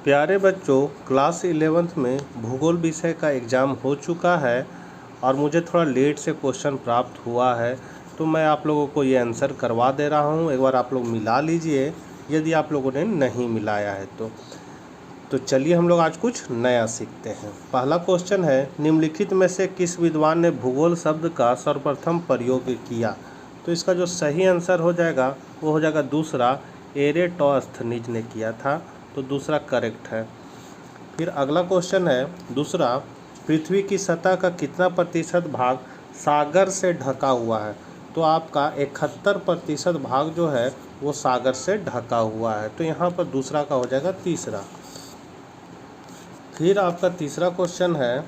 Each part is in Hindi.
प्यारे बच्चों, क्लास 11th में भूगोल विषय का एग्ज़ाम हो चुका है और मुझे थोड़ा लेट से क्वेश्चन प्राप्त हुआ है, तो मैं आप लोगों को ये आंसर करवा दे रहा हूँ। एक बार आप लोग मिला लीजिए यदि आप लोगों ने नहीं मिलाया है तो चलिए हम लोग आज कुछ नया सीखते हैं। पहला क्वेश्चन है, निम्नलिखित में से किस विद्वान ने भूगोल शब्द का सर्वप्रथम प्रयोग किया? तो इसका जो सही आंसर हो जाएगा वो हो जाएगा दूसरा, एरेटोस्थनीज ने किया था, तो दूसरा करेक्ट है। फिर अगला क्वेश्चन है दूसरा, पृथ्वी की सतह का कितना प्रतिशत भाग सागर से ढका हुआ है? तो आपका 71% भाग जो है वो सागर से ढका हुआ है, तो यहाँ पर दूसरा का हो जाएगा तीसरा। फिर आपका तीसरा क्वेश्चन है,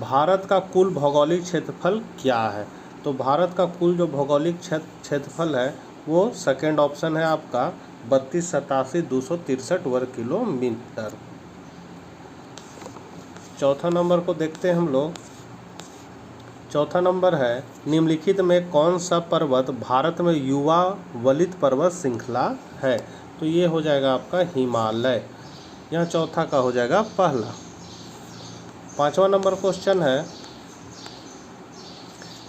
भारत का कुल भौगोलिक क्षेत्रफल क्या है? तो भारत का कुल जो भौगोलिक क्षेत्रफल है वो सेकेंड ऑप्शन है आपका 32,87,263 वर्ग किलोमीटर। चौथा नंबर को देखते हैं हम लोग। चौथा नंबर है, निम्नलिखित में कौन सा पर्वत भारत में युवा वलित पर्वत श्रृंखला है? तो ये हो जाएगा आपका हिमालय। यहाँ चौथा का हो जाएगा पहला। पांचवा नंबर क्वेश्चन है,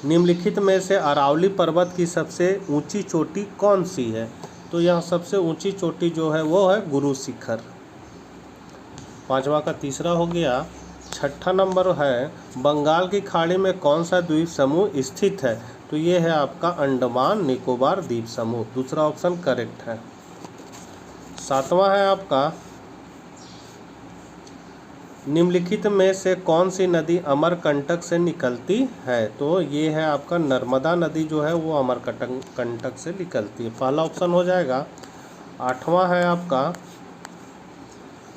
निम्नलिखित में से अरावली पर्वत की सबसे ऊंची चोटी कौन सी है? तो यहाँ सबसे ऊंची चोटी जो है वो है गुरु शिखर। पांचवा का तीसरा हो गया। छठा नंबर है, बंगाल की खाड़ी में कौन सा द्वीप समूह स्थित है? तो ये है आपका अंडमान निकोबार द्वीप समूह, दूसरा ऑप्शन करेक्ट है। सातवां है आपका, निम्नलिखित में से कौन सी नदी अमरकंटक से निकलती है? तो ये है आपका नर्मदा नदी जो है वो अमरकंटक से निकलती है, पहला ऑप्शन हो जाएगा। आठवां है आपका,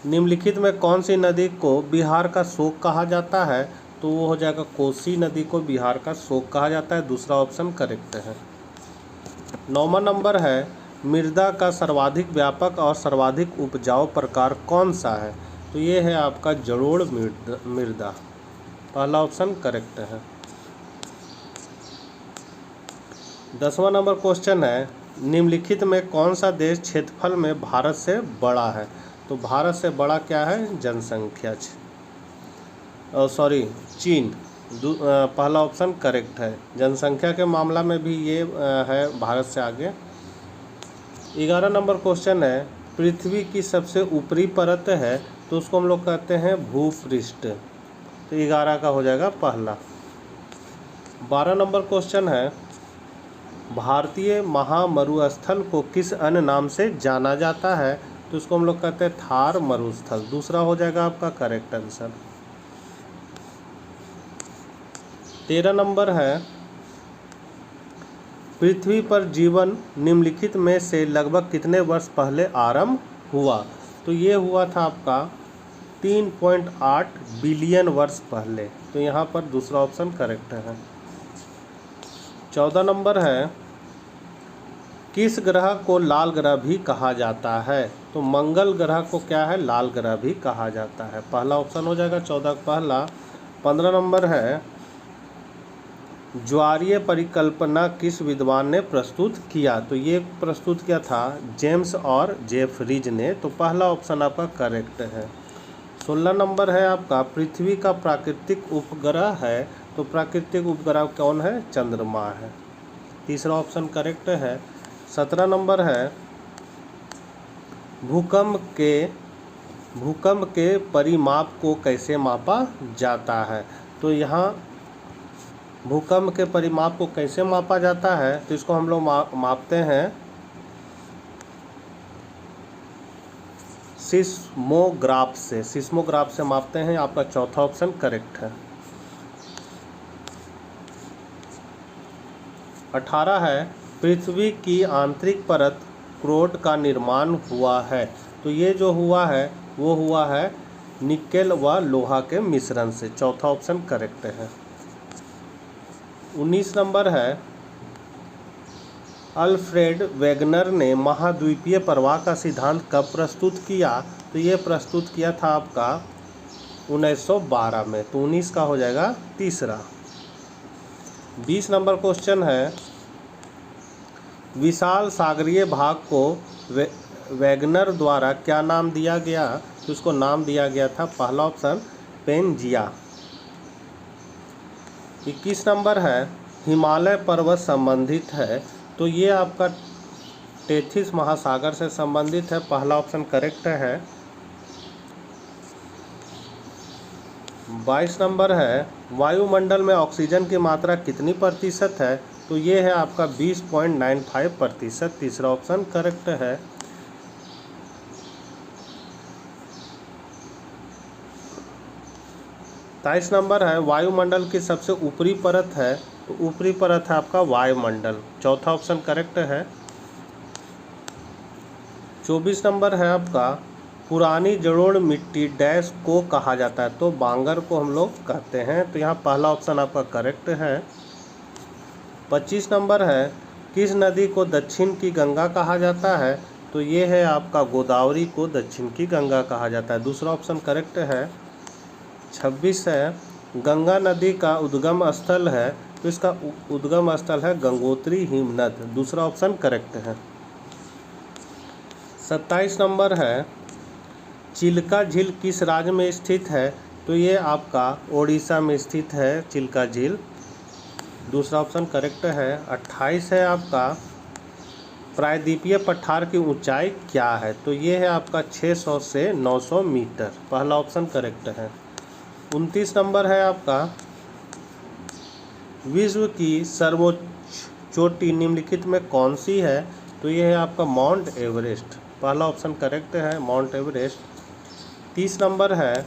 निम्नलिखित में कौन सी नदी को बिहार का शोक कहा जाता है? तो वो हो जाएगा कोसी नदी को बिहार का शोक कहा जाता है, दूसरा ऑप्शन करेक्ट है। नौवां नंबर है, मृदा का सर्वाधिक व्यापक और सर्वाधिक उपजाऊ प्रकार कौन सा है? तो ये है आपका जलोढ़ मृदा, पहला ऑप्शन करेक्ट है। 10वां नंबर क्वेश्चन है, निम्नलिखित में कौन सा देश क्षेत्रफल में भारत से बड़ा है? तो भारत से बड़ा क्या है? जनसंख्या चीन, पहला ऑप्शन करेक्ट है। जनसंख्या के मामला में भी ये है भारत से आगे। 11 नंबर क्वेश्चन है, पृथ्वी की सबसे ऊपरी परत है तो उसको हम लोग कहते हैं भूपृष्ठ, तो 11 का हो जाएगा पहला। 12 नंबर क्वेश्चन है, भारतीय महामरुस्थल को किस अन्य नाम से जाना जाता है? तो उसको हम लोग कहते हैं थार मरुस्थल, दूसरा हो जाएगा आपका करेक्ट आंसर। 13 नंबर है, पृथ्वी पर जीवन निम्नलिखित में से लगभग कितने वर्ष पहले आरंभ हुआ? तो ये हुआ था आपका 3.8 बिलियन वर्ष पहले, तो यहाँ पर दूसरा ऑप्शन करेक्ट है। 14 नंबर है, किस ग्रह को लाल ग्रह भी कहा जाता है? तो मंगल ग्रह को क्या है? लाल ग्रह भी कहा जाता है, पहला ऑप्शन हो जाएगा 14 का पहला। 15 नंबर है, ज्वारीय परिकल्पना किस विद्वान ने प्रस्तुत किया? तो ये प्रस्तुत किया था जेम्स और जेफरीज ने, तो पहला ऑप्शन आपका करेक्ट है। 16 नंबर है आपका, पृथ्वी का प्राकृतिक उपग्रह है, तो प्राकृतिक उपग्रह कौन है? चंद्रमा है, तीसरा ऑप्शन करेक्ट है। 17 नंबर है, भूकंप के परिमाप को कैसे मापा जाता है? तो यहाँ भूकंप के परिमाप को कैसे मापा जाता है? तो इसको हम लोग मापते हैं सिस्मोग्राफ से मापते हैं, आपका चौथा ऑप्शन करेक्ट है। 18 है, पृथ्वी की आंतरिक परत क्रोट का निर्माण हुआ है, तो ये जो हुआ है वो हुआ है निकेल व लोहा के मिश्रण से, चौथा ऑप्शन करेक्ट है। 19 नंबर है, अल्फ्रेड वेगनर ने महाद्वीपीय प्रवाह का सिद्धांत कब प्रस्तुत किया? तो ये प्रस्तुत किया था आपका 1912 में, तो 19 का हो जाएगा तीसरा। 20 नंबर क्वेश्चन है, विशाल सागरीय भाग को वैगनर द्वारा क्या नाम दिया गया? तो उसको नाम दिया गया था पहला ऑप्शन पेंजिया। 21 नंबर है, हिमालय पर्वत संबंधित है, तो ये आपका टेथिस महासागर से संबंधित है, पहला ऑप्शन करेक्ट है। 22 नंबर है, वायुमंडल में ऑक्सीजन की मात्रा कितनी प्रतिशत है? तो ये है आपका 20.95%, तीसरा ऑप्शन करेक्ट है। 23 नंबर है, वायुमंडल की सबसे ऊपरी परत है, तो ऊपरी परत है आपका वायुमंडल, चौथा ऑप्शन करेक्ट है। 24 नंबर है आपका, पुरानी जलोढ़ मिट्टी डैश को कहा जाता है? तो बांगर को हम लोग कहते हैं, तो यहाँ पहला ऑप्शन आपका करेक्ट है। 25 नंबर है, किस नदी को दक्षिण की गंगा कहा जाता है? तो ये है आपका गोदावरी को दक्षिण की गंगा कहा जाता है, दूसरा ऑप्शन करेक्ट है। 26 है, गंगा नदी का उद्गम स्थल है, तो इसका उद्गम स्थल है गंगोत्री हिमनद, दूसरा ऑप्शन करेक्ट है। 27 नंबर है, चिल्का झील किस राज्य में स्थित है? तो ये आपका ओडिशा में स्थित है चिल्का झील, दूसरा ऑप्शन करेक्ट है। 28 है आपका, प्रायद्वीपीय पठार की ऊंचाई क्या है? तो ये है आपका 600 से 900 मीटर, पहला ऑप्शन करेक्ट है। 29 नंबर है आपका, विश्व की सर्वोच्च चोटी निम्नलिखित में कौन सी है? तो ये है आपका माउंट एवरेस्ट, पहला ऑप्शन करेक्ट है, माउंट एवरेस्ट। 30 नंबर है,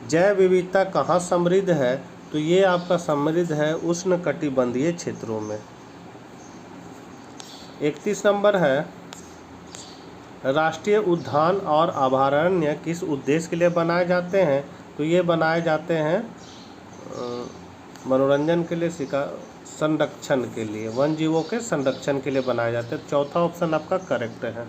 जैव विविधता कहाँ समृद्ध है? तो ये आपका समृद्ध है उष्णकटिबंधीय क्षेत्रों में। 31 नंबर है, राष्ट्रीय उद्यान और अभयारण्य किस उद्देश्य के लिए बनाए जाते हैं? तो ये बनाए जाते हैं मनोरंजन के लिए, संरक्षण के लिए, वन जीवों के संरक्षण के लिए बनाए जाते हैं, चौथा ऑप्शन आपका करेक्ट है।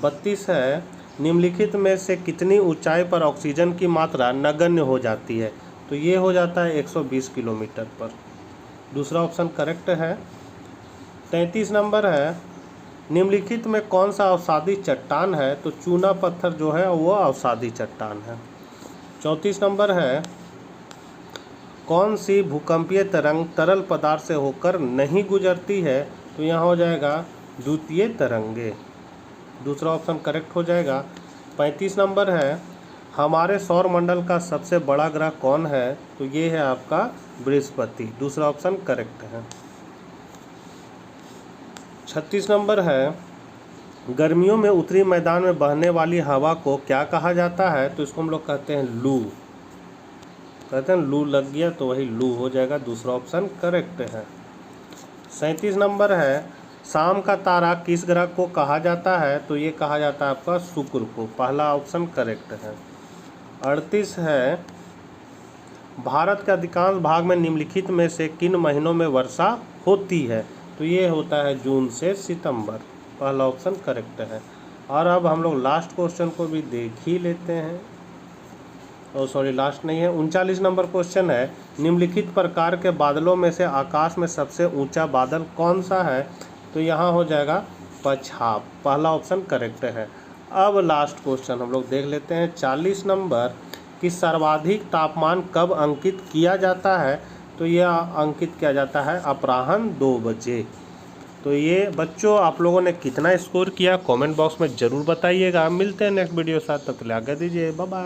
32 है, निम्नलिखित में से कितनी ऊंचाई पर ऑक्सीजन की मात्रा नगण्य हो जाती है? तो ये हो जाता है 120 किलोमीटर पर, दूसरा ऑप्शन करेक्ट है। 33 नंबर है, निम्नलिखित में कौन सा अवसादी चट्टान है? तो चूना पत्थर जो है वो अवसादी चट्टान है। 34 नंबर है, कौन सी भूकंपीय तरंग तरल पदार्थ से होकर नहीं गुजरती है? तो यहाँ हो जाएगा द्वितीय तरंगे, दूसरा ऑप्शन करेक्ट हो जाएगा। 35 नंबर है, हमारे सौर मंडल का सबसे बड़ा ग्रह कौन है? तो ये है आपका बृहस्पति, दूसरा ऑप्शन करेक्ट है। 36 नंबर है, गर्मियों में उत्तरी मैदान में बहने वाली हवा को क्या कहा जाता है? तो इसको हम लोग कहते हैं लू, कहते हैं लू लग गया तो वही लू हो जाएगा, दूसरा ऑप्शन करेक्ट है। 37 नंबर है, शाम का तारा किस ग्रह को कहा जाता है? तो ये कहा जाता है आपका शुक्र को, पहला ऑप्शन करेक्ट है। 38 है, भारत के अधिकांश भाग में निम्नलिखित में से किन महीनों में वर्षा होती है? तो ये होता है जून से सितंबर, पहला ऑप्शन करेक्ट है। और अब हम लोग लास्ट क्वेश्चन को भी देख ही लेते हैं, लास्ट नहीं है। 39 नंबर क्वेश्चन है, निम्नलिखित प्रकार के बादलों में से आकाश में सबसे ऊंचा बादल कौन सा है? तो यहाँ हो जाएगा पछाप, पहला ऑप्शन करेक्ट है। अब लास्ट क्वेश्चन हम लोग देख लेते हैं। 40 नंबर, कि सर्वाधिक तापमान कब अंकित किया जाता है? तो यह अंकित किया जाता है अपराह्न 2 बजे। तो ये बच्चों आप लोगों ने कितना स्कोर किया कमेंट बॉक्स में ज़रूर बताइएगा। मिलते हैं नेक्स्ट वीडियो साथ, तब तक आज्ञा दीजिए, बाय बाय।